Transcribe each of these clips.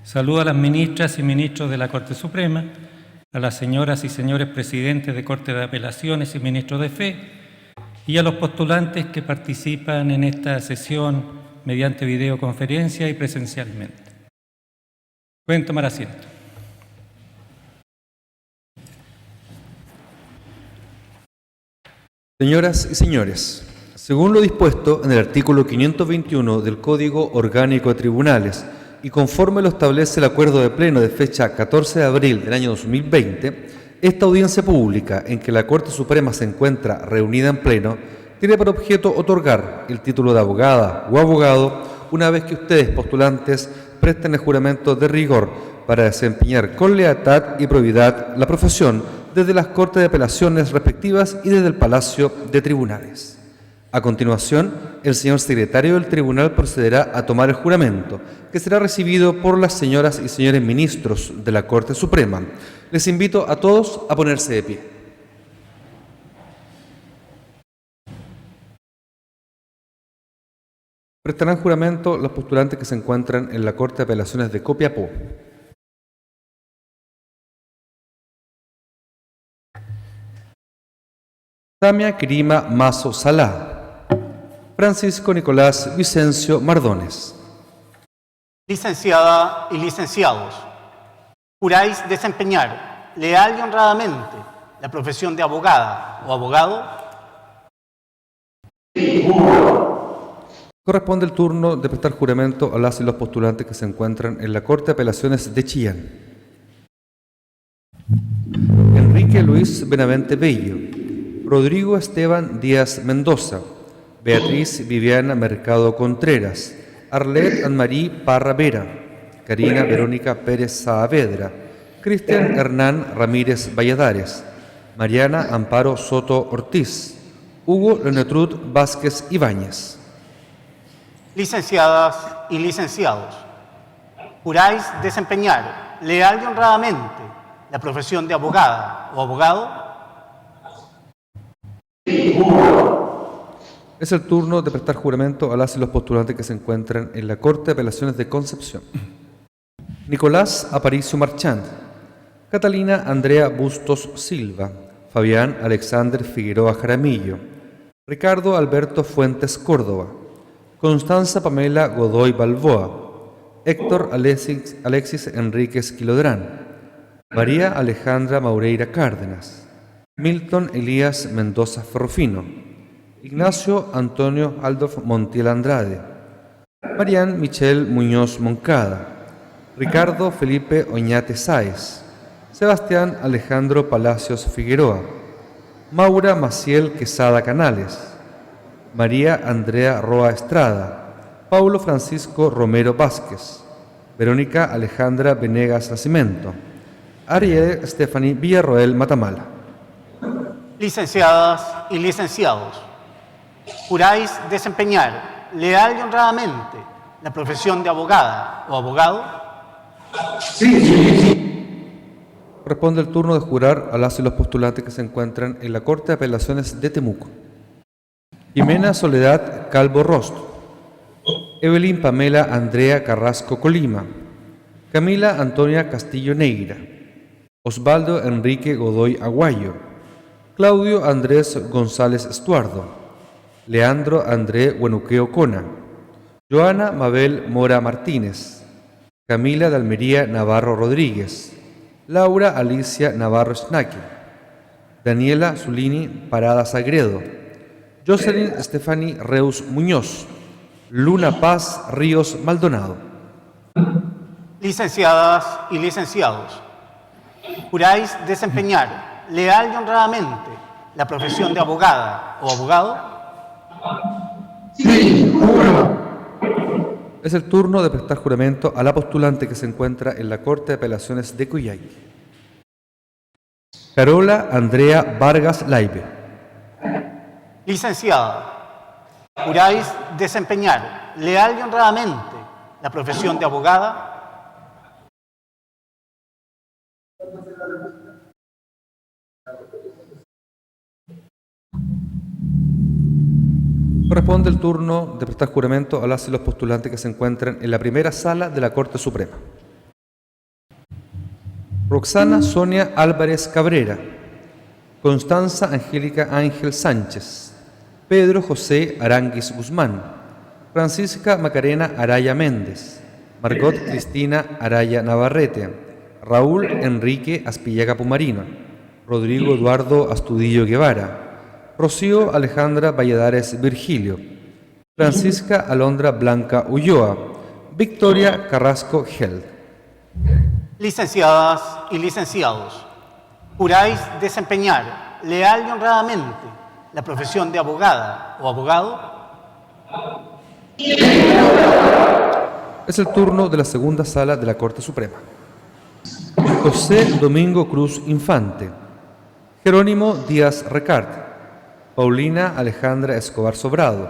Saludo a las ministras y ministros de la Corte Suprema, a las señoras y señores presidentes de Corte de Apelaciones y ministros de Fe, y a los postulantes que participan en esta sesión mediante videoconferencia y presencialmente. Pueden tomar asiento. Señoras y señores, según lo dispuesto en el artículo 521 del Código Orgánico de Tribunales y conforme lo establece el acuerdo de pleno de fecha 14 de abril del año 2020, esta audiencia pública en que la Corte Suprema se encuentra reunida en pleno tiene por objeto otorgar el título de abogada o abogado una vez que ustedes, postulantes, presten el juramento de rigor para desempeñar con lealtad y probidad la profesión desde las Cortes de Apelaciones respectivas y desde el Palacio de Tribunales. A continuación, el señor secretario del Tribunal procederá a tomar el juramento, que será recibido por las señoras y señores ministros de la Corte Suprema. Les invito a todos a ponerse de pie. Prestarán juramento los postulantes que se encuentran en la Corte de Apelaciones de Copiapó. Samia Kirima Mazo Salá. Francisco Nicolás Vicencio Mardones. Licenciada y licenciados, ¿juráis desempeñar leal y honradamente la profesión de abogada o abogado? Corresponde el turno de prestar juramento a las y los postulantes que se encuentran en la Corte de Apelaciones de Chillán. Enrique Luis Benavente Bello, Rodrigo Esteban Díaz Mendoza, Beatriz Viviana Mercado Contreras, Arlet Anmarí Parra Vera, Karina Verónica Pérez Saavedra, Cristian Hernán Ramírez Valladares, Mariana Amparo Soto Ortiz, Hugo Leonetrud Vázquez Ibáñez. Licenciadas y licenciados, ¿juráis desempeñar leal y honradamente la profesión de abogada o abogado? Es el turno de prestar juramento a las y los postulantes que se encuentran en la Corte de Apelaciones de Concepción. Nicolás Aparicio Marchand, Catalina Andrea Bustos Silva, Fabián Alexander Figueroa Jaramillo, Ricardo Alberto Fuentes Córdoba, Constanza Pamela Godoy Balboa, Héctor Alexis Enríquez Quilodrán, María Alejandra Maureira Cárdenas, Milton Elías Mendoza Ferrufino, Ignacio Antonio Aldolf Montiel Andrade, Marián Michel Muñoz Moncada, Ricardo Felipe Oñate Sáez, Sebastián Alejandro Palacios Figueroa, Maura Maciel Quesada Canales, María Andrea Roa Estrada, Paulo Francisco Romero Vázquez, Verónica Alejandra Venegas Nacimiento, Ariel Stephanie Villarroel Matamala. Licenciadas y licenciados, ¿juráis desempeñar leal y honradamente la profesión de abogada o abogado? Corresponde el turno de jurar a las y los postulantes que se encuentran en la Corte de Apelaciones de Temuco. Jimena Soledad Calvo Rostro, Evelyn Pamela Andrea Carrasco Colima, Camila Antonia Castillo Neira, Osvaldo Enrique Godoy Aguayo, Claudio Andrés González Estuardo, Leandro André Huenuqueo Cona, Joana Mabel Mora Martínez, Camila de Almería Navarro Rodríguez, Laura Alicia Navarro Snaque, Daniela Zulini Parada Sagredo, Jocelyn Stephanie Reus Muñoz, Luna Paz Ríos Maldonado. Licenciadas y licenciados, ¿juráis desempeñar leal y honradamente la profesión de abogada o abogado? Es el turno de prestar juramento a la postulante que se encuentra en la Corte de Apelaciones de Coyhaique. Carola Andrea Vargas Laibe. Licenciada, ¿juráis desempeñar leal y honradamente la profesión de abogada? Corresponde el turno de prestar juramento a las y los postulantes que se encuentran en la primera sala de la Corte Suprema. Roxana Sonia Álvarez Cabrera, Constanza Angélica Ángel Sánchez, Pedro José Aranguis Guzmán, Francisca Macarena Araya Méndez, Margot Cristina Araya Navarrete, Raúl Enrique Aspillaga Pumarino, Rodrigo Eduardo Astudillo Guevara, Rocío Alejandra Valladares Virgilio, Francisca Alondra Blanca Ulloa, Victoria Carrasco Held. Licenciadas y licenciados, juráis desempeñar leal y honradamente la profesión de abogada o abogado. Es el turno de la segunda sala de la Corte Suprema. José Domingo Cruz Infante, Jerónimo Díaz Recart, Paulina Alejandra Escobar Sobrado,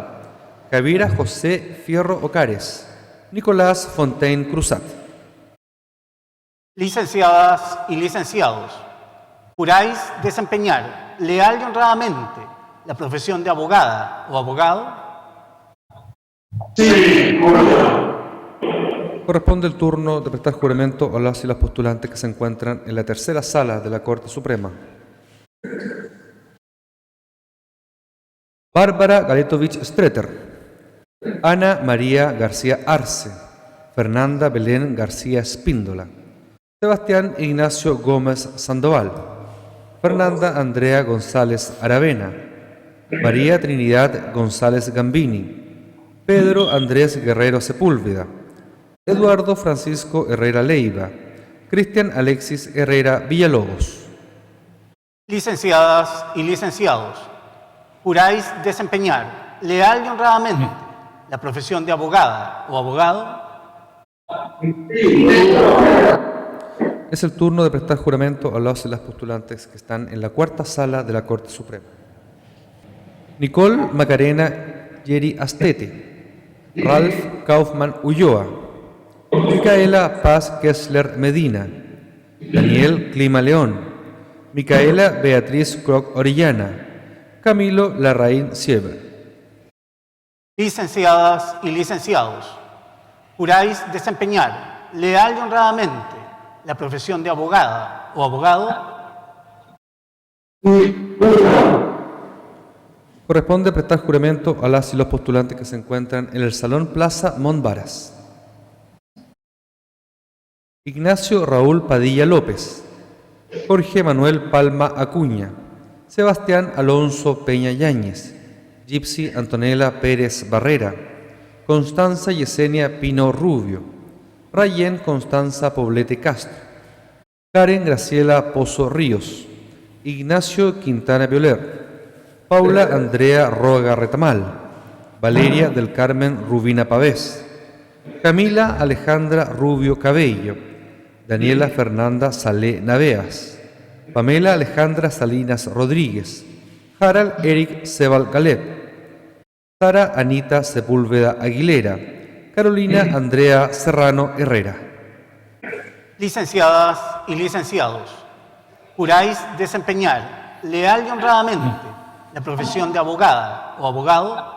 Javiera José Fierro Ocares, Nicolás Fontaine Cruzat. Licenciadas y licenciados, juráis desempeñar leal y honradamente la profesión de abogada o abogado. Corresponde el turno de prestar juramento a las y los postulantes que se encuentran en la tercera sala de la Corte Suprema. Bárbara Galetovich Streeter, Ana María García Arce, Fernanda Belén García Espíndola, Sebastián Ignacio Gómez Sandoval, Fernanda Andrea González Aravena, María Trinidad González Gambini, Pedro Andrés Guerrero Sepúlveda, Eduardo Francisco Herrera Leiva, Cristian Alexis Herrera Villalobos. Licenciadas y licenciados, juráis desempeñar leal y honradamente la profesión de abogada o abogado. Es el turno de prestar juramento a los y las postulantes que están en la cuarta sala de la Corte Suprema. Nicole Macarena Yeri Astete, Ralph Kaufman Ulloa, Micaela Paz Kessler Medina, Daniel Clima León, Micaela Beatriz Croc Orellana, Camilo Larraín Sieber. Licenciadas y licenciados, juráis desempeñar leal y honradamente la profesión de abogada o abogado. Corresponde prestar juramento a las y los postulantes que se encuentran en el Salón Plaza Monvaras. Ignacio Raúl Padilla López, Jorge Manuel Palma Acuña, Sebastián Alonso Peña Yáñez, Gypsy Antonella Pérez Barrera, Constanza Yesenia Pino Rubio, Rayén Constanza Poblete Castro, Karen Graciela Pozo Ríos, Ignacio Quintana Violer, Paula Andrea Roga Retamal, Valeria del Carmen Rubina Pavés, Camila Alejandra Rubio Cabello, Daniela Fernanda Salé Naveas, Pamela Alejandra Salinas Rodríguez, Harald Eric Sebal Galep, Sara Anita Sepúlveda Aguilera, Carolina Andrea Serrano Herrera. Licenciadas y licenciados, juráis desempeñar leal y honradamente la profesión de abogada o abogado.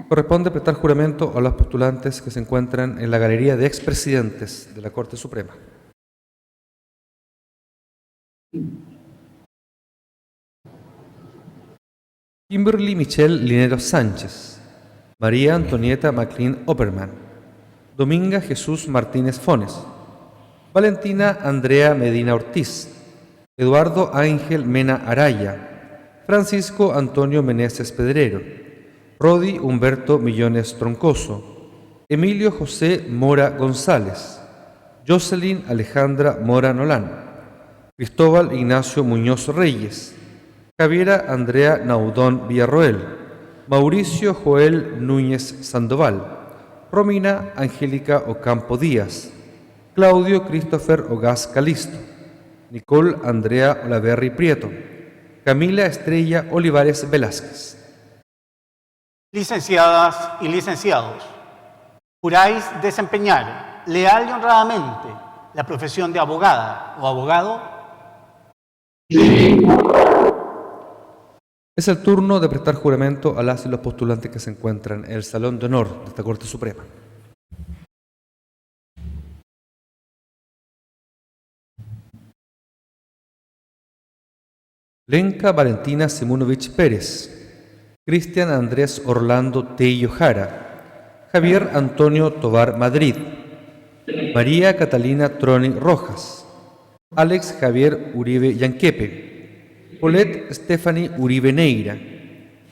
Corresponde prestar juramento a los postulantes que se encuentran en la galería de expresidentes de la Corte Suprema. Kimberly Michelle Lineros Sánchez, María Antonieta McLean Opperman, Dominga Jesús Martínez Fones, Valentina Andrea Medina Ortiz, Eduardo Ángel Mena Araya, Francisco Antonio Meneses Pedrero, Rodi Humberto Millones Troncoso, Emilio José Mora González, Jocelyn Alejandra Mora Nolán, Cristóbal Ignacio Muñoz Reyes, Javiera Andrea Naudón Villarroel, Mauricio Joel Núñez Sandoval, Romina Angélica Ocampo Díaz, Claudio Christopher Ogaz Calisto, Nicole Andrea Olaverri Prieto, Camila Estrella Olivares Velázquez. Licenciadas y licenciados, juráis desempeñar leal y honradamente la profesión de abogada o abogado. Es el turno de prestar juramento a las y los postulantes que se encuentran en el Salón de Honor de esta Corte Suprema. Lenka Valentina Simunovich Pérez, Cristian Andrés Orlando Tello Jara, Javier Antonio Tovar Madrid, María Catalina Troni Rojas, Alex Javier Uribe Yanquepe, Paulette Stephanie Uribe Neira,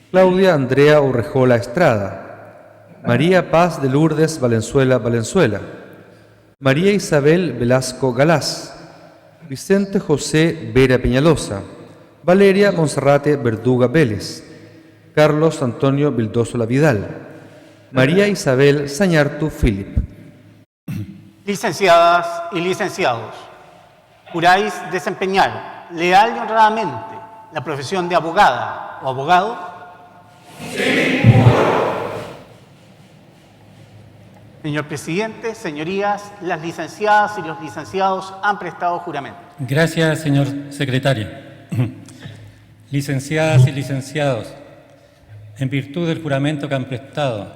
Claudia Andrea Urrejola Estrada, María Paz de Lourdes Valenzuela Valenzuela, María Isabel Velasco Galás, Vicente José Vera Peñalosa, Valeria Monserrate Verduga Vélez, Carlos Antonio Vildosola Vidal, María Isabel Sañartu Philip. Licenciadas y licenciados, juráis desempeñar leal y honradamente la profesión de abogada o abogado. Señor presidente, señorías, las licenciadas y los licenciados han prestado juramento. Gracias, señor secretario. Licenciadas y licenciados, en virtud del juramento que han prestado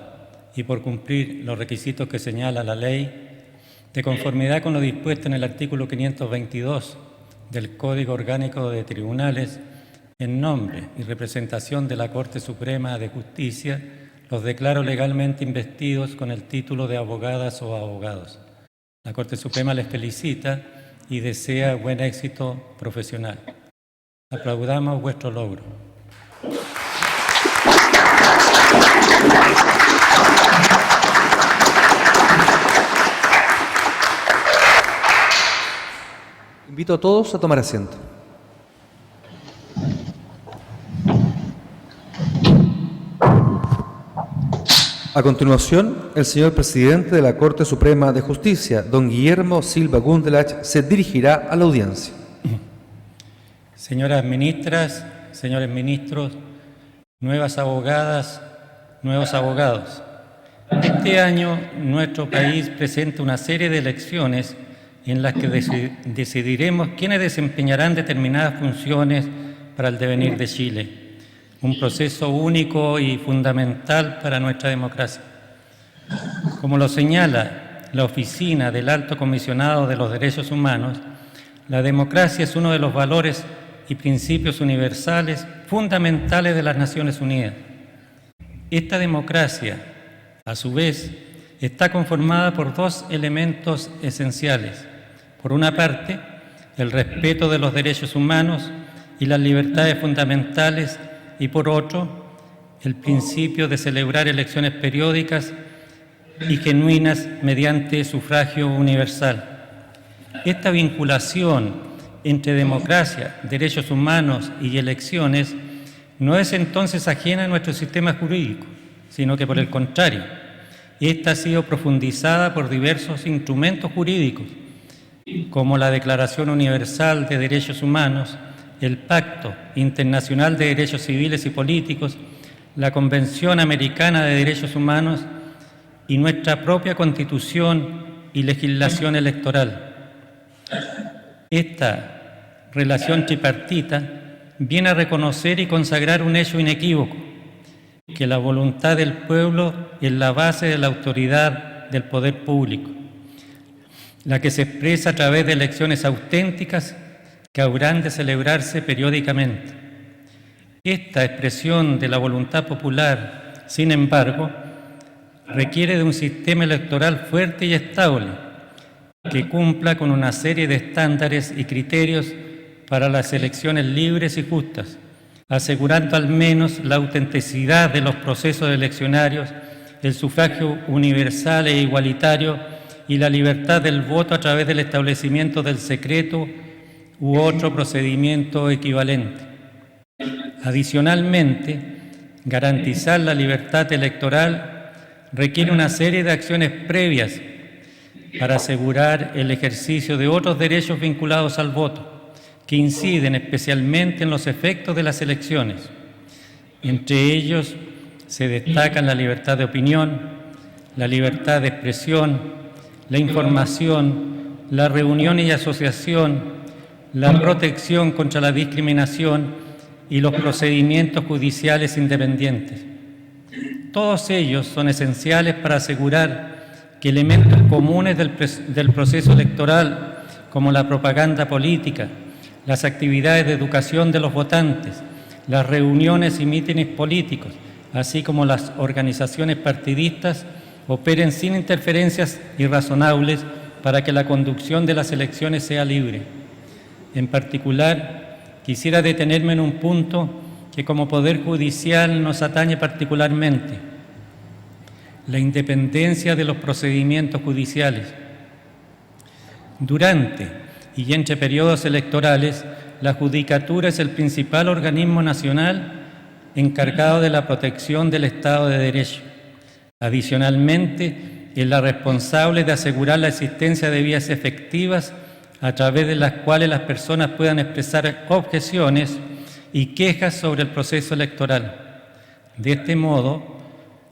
y por cumplir los requisitos que señala la ley, de conformidad con lo dispuesto en el artículo 522 del Código Orgánico de Tribunales, en nombre y representación de la Corte Suprema de Justicia, los declaro legalmente investidos con el título de abogadas o abogados. La Corte Suprema les felicita y desea buen éxito profesional. Aplaudamos vuestro logro. Invito a todos a tomar asiento. A continuación, el señor presidente de la Corte Suprema de Justicia, don Guillermo Silva Gundelach, se dirigirá a la audiencia. Señoras ministras, señores ministros, nuevas abogadas, nuevos abogados. Este año nuestro país presenta una serie de elecciones en las que decidiremos quiénes desempeñarán determinadas funciones para el devenir de Chile. Un proceso único y fundamental para nuestra democracia. Como lo señala la Oficina del Alto Comisionado de los Derechos Humanos, la democracia es uno de los valores y principios universales fundamentales de las Naciones Unidas. Esta democracia, a su vez, está conformada por dos elementos esenciales. Por una parte, el respeto de los derechos humanos y las libertades fundamentales, y por otro, el principio de celebrar elecciones periódicas y genuinas mediante sufragio universal. Esta vinculación entre democracia, derechos humanos y elecciones no es entonces ajena a nuestro sistema jurídico, sino que por el contrario, esta ha sido profundizada por diversos instrumentos jurídicos, como la Declaración Universal de Derechos Humanos, el Pacto Internacional de Derechos Civiles y Políticos, la Convención Americana de Derechos Humanos y nuestra propia Constitución y legislación electoral. Esta relación tripartita viene a reconocer y consagrar un hecho inequívoco, que la voluntad del pueblo es la base de la autoridad del poder público, la que se expresa a través de elecciones auténticas que habrán de celebrarse periódicamente. Esta expresión de la voluntad popular, sin embargo, requiere de un sistema electoral fuerte y estable, que cumpla con una serie de estándares y criterios para las elecciones libres y justas, asegurando al menos la autenticidad de los procesos eleccionarios, el sufragio universal e igualitario y la libertad del voto a través del establecimiento del secreto u otro procedimiento equivalente. Adicionalmente, garantizar la libertad electoral requiere una serie de acciones previas para asegurar el ejercicio de otros derechos vinculados al voto, que inciden especialmente en los efectos de las elecciones. Entre ellos se destacan la libertad de opinión, la libertad de expresión, la información, la reunión y asociación, la protección contra la discriminación y los procedimientos judiciales independientes. Todos ellos son esenciales para asegurar que elementos comunes del proceso electoral, como la propaganda política, las actividades de educación de los votantes, las reuniones y mítines políticos, así como las organizaciones partidistas, operen sin interferencias irrazonables para que la conducción de las elecciones sea libre. En particular, quisiera detenerme en un punto que como Poder Judicial nos atañe particularmente: la independencia de los procedimientos judiciales. Durante y entre periodos electorales, la Judicatura es el principal organismo nacional encargado de la protección del Estado de Derecho. Adicionalmente, es la responsable de asegurar la existencia de vías efectivas a través de las cuales las personas puedan expresar objeciones y quejas sobre el proceso electoral. De este modo,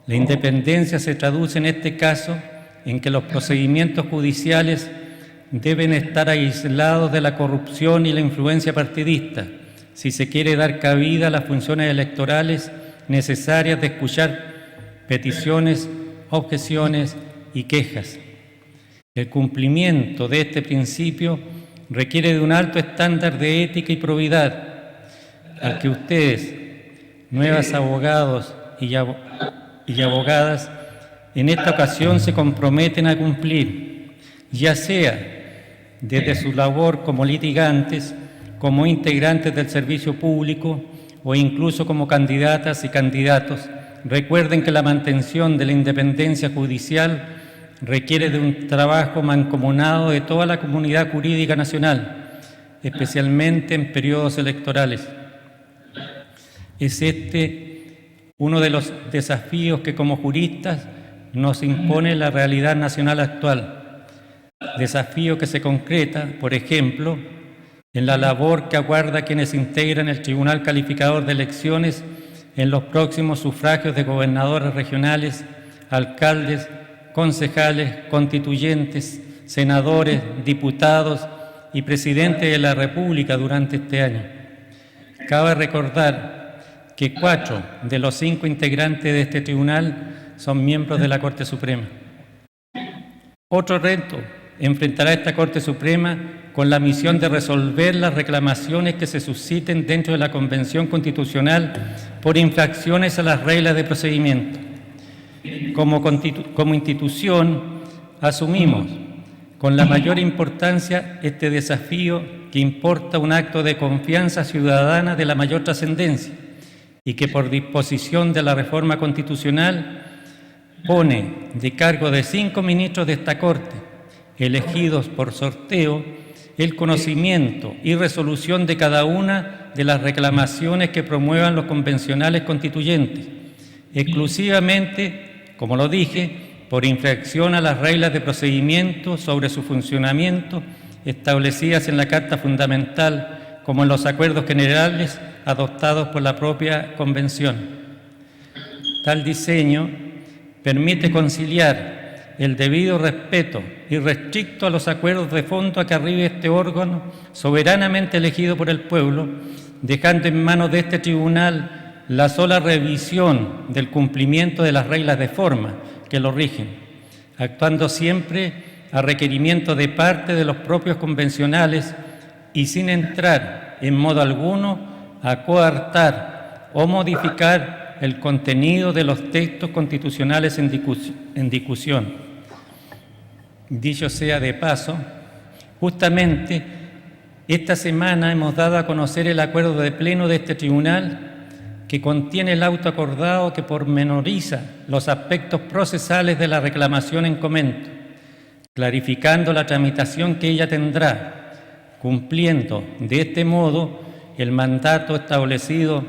la independencia se traduce en este caso en que los procedimientos judiciales deben estar aislados de la corrupción y la influencia partidista, si se quiere dar cabida a las funciones electorales necesarias de escuchar peticiones, objeciones y quejas. El cumplimiento de este principio requiere de un alto estándar de ética y probidad, al que ustedes, nuevos abogados y abogadas, en esta ocasión se comprometen a cumplir, ya sea desde su labor como litigantes, como integrantes del servicio público o incluso como candidatas y candidatos. Recuerden que la mantención de la independencia judicial requiere de un trabajo mancomunado de toda la comunidad jurídica nacional, especialmente en periodos electorales. Es este uno de los desafíos que como juristas nos impone la realidad nacional actual. Desafío que se concreta, por ejemplo, en la labor que aguarda a quienes integran el Tribunal Calificador de Elecciones en los próximos sufragios de gobernadores regionales, alcaldes, concejales, constituyentes, senadores, diputados y presidente de la República durante este año. Cabe recordar que 4 de los 5 integrantes de este tribunal son miembros de la Corte Suprema. Otro reto enfrentará esta Corte Suprema con la misión de resolver las reclamaciones que se susciten dentro de la Convención Constitucional por infracciones a las reglas de procedimiento. Como institución, asumimos con la mayor importancia este desafío que importa un acto de confianza ciudadana de la mayor trascendencia y que por disposición de la reforma constitucional pone de cargo de 5 ministros de esta Corte, elegidos por sorteo, el conocimiento y resolución de cada una de las reclamaciones que promuevan los convencionales constituyentes, exclusivamente, como lo dije, por infracción a las reglas de procedimiento sobre su funcionamiento establecidas en la Carta Fundamental, como en los acuerdos generales adoptados por la propia Convención. Tal diseño permite conciliar el debido respeto irrestricto a los acuerdos de fondo a que arribe este órgano soberanamente elegido por el pueblo, dejando en manos de este tribunal la sola revisión del cumplimiento de las reglas de forma que lo rigen, actuando siempre a requerimiento de parte de los propios convencionales y sin entrar en modo alguno a coartar o modificar el contenido de los textos constitucionales en discusión. Dicho sea de paso, justamente esta semana hemos dado a conocer el acuerdo de pleno de este tribunal que contiene el auto acordado que pormenoriza los aspectos procesales de la reclamación en comento, clarificando la tramitación que ella tendrá, cumpliendo de este modo el mandato establecido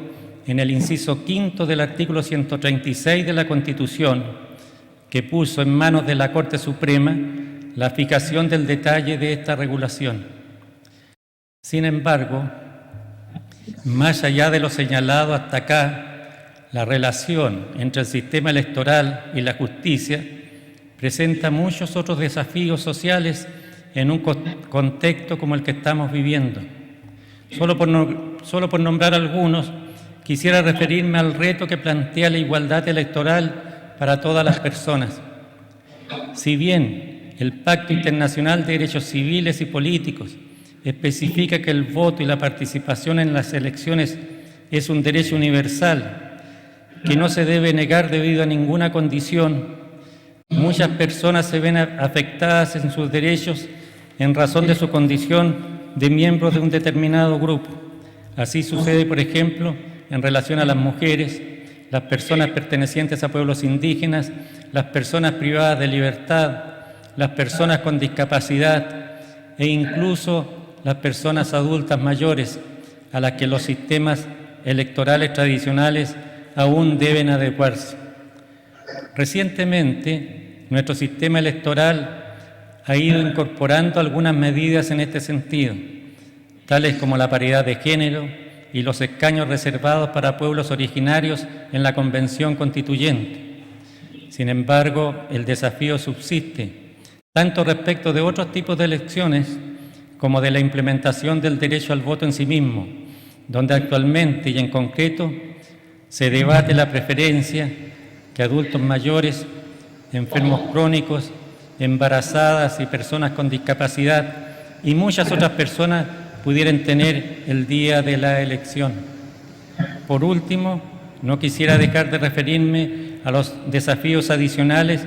en el inciso 5 del artículo 136 de la Constitución, que puso en manos de la Corte Suprema la fijación del detalle de esta regulación. Sin embargo, más allá de lo señalado hasta acá, la relación entre el sistema electoral y la justicia presenta muchos otros desafíos sociales en un contexto como el que estamos viviendo. Solo por nombrar algunos, quisiera referirme al reto que plantea la igualdad electoral para todas las personas. Si bien el Pacto Internacional de Derechos Civiles y Políticos especifica que el voto y la participación en las elecciones es un derecho universal que no se debe negar debido a ninguna condición, muchas personas se ven afectadas en sus derechos en razón de su condición de miembros de un determinado grupo. Así sucede, por ejemplo, en relación a las mujeres, las personas pertenecientes a pueblos indígenas, las personas privadas de libertad, las personas con discapacidad e incluso las personas adultas mayores a las que los sistemas electorales tradicionales aún deben adecuarse. Recientemente, nuestro sistema electoral ha ido incorporando algunas medidas en este sentido, tales como la paridad de género y los escaños reservados para pueblos originarios en la Convención Constituyente. Sin embargo, el desafío subsiste, tanto respecto de otros tipos de elecciones como de la implementación del derecho al voto en sí mismo, donde actualmente y en concreto se debate la preferencia que adultos mayores, enfermos crónicos, embarazadas y personas con discapacidad y muchas otras personas pudieran tener el día de la elección. Por último, no quisiera dejar de referirme a los desafíos adicionales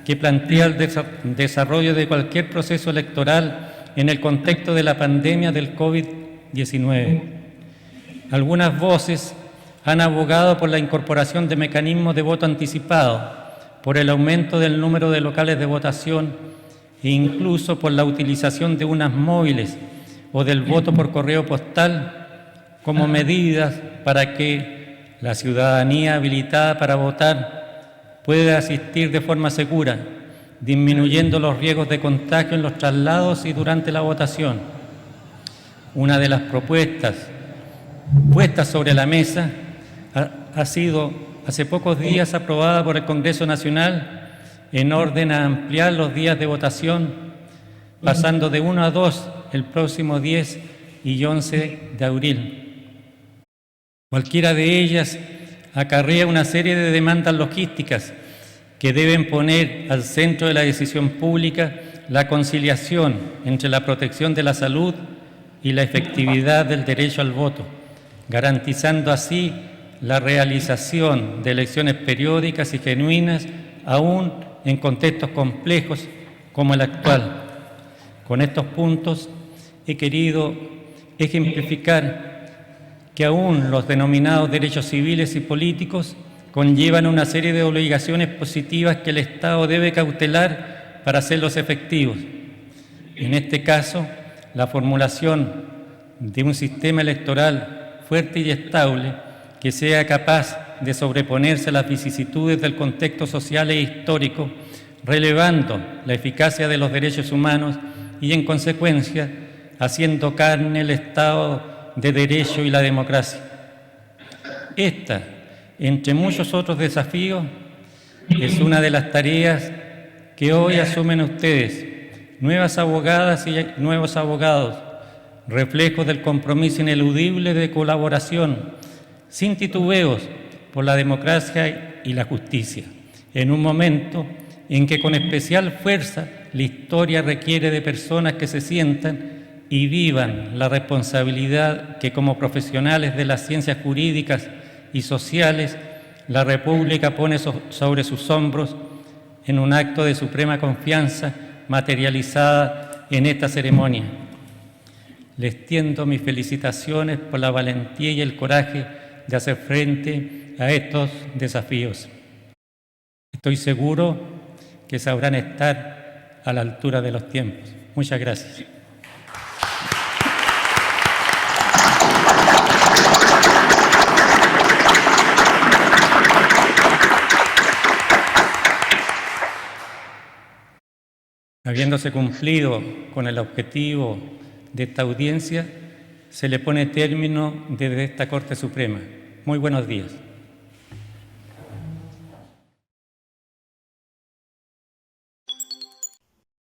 que plantea el desarrollo de cualquier proceso electoral en el contexto de la pandemia del COVID-19. Algunas voces han abogado por la incorporación de mecanismos de voto anticipado, por el aumento del número de locales de votación e incluso por la utilización de urnas móviles o del voto por correo postal como medidas para que la ciudadanía habilitada para votar pueda asistir de forma segura, disminuyendo los riesgos de contagio en los traslados y durante la votación. Una de las propuestas puestas sobre la mesa ha sido hace pocos días aprobada por el Congreso Nacional en orden a ampliar los días de votación, pasando de 1 a 2 el próximo 10 y 11 de abril. Cualquiera de ellas acarrea una serie de demandas logísticas que deben poner al centro de la decisión pública la conciliación entre la protección de la salud y la efectividad del derecho al voto, garantizando así la realización de elecciones periódicas y genuinas, aún en contextos complejos como el actual. Con estos puntos he querido ejemplificar que aún los denominados derechos civiles y políticos conllevan una serie de obligaciones positivas que el Estado debe cautelar para hacerlos efectivos. En este caso, la formulación de un sistema electoral fuerte y estable que sea capaz de sobreponerse a las vicisitudes del contexto social e histórico, relevando la eficacia de los derechos humanos y, en consecuencia, haciendo carne el Estado de Derecho y la democracia. Esta, entre muchos otros desafíos, es una de las tareas que hoy asumen ustedes, nuevas abogadas y nuevos abogados, reflejo del compromiso ineludible de colaboración sin titubeos por la democracia y la justicia, en un momento en que con especial fuerza la historia requiere de personas que se sientan y vivan la responsabilidad que como profesionales de las ciencias jurídicas y sociales la República pone sobre sus hombros en un acto de suprema confianza materializada en esta ceremonia. Les tiendo mis felicitaciones por la valentía y el coraje de hacer frente a estos desafíos. Estoy seguro que sabrán estar a la altura de los tiempos. Muchas gracias. Habiéndose cumplido con el objetivo de esta audiencia, se le pone término desde esta Corte Suprema. Muy buenos días.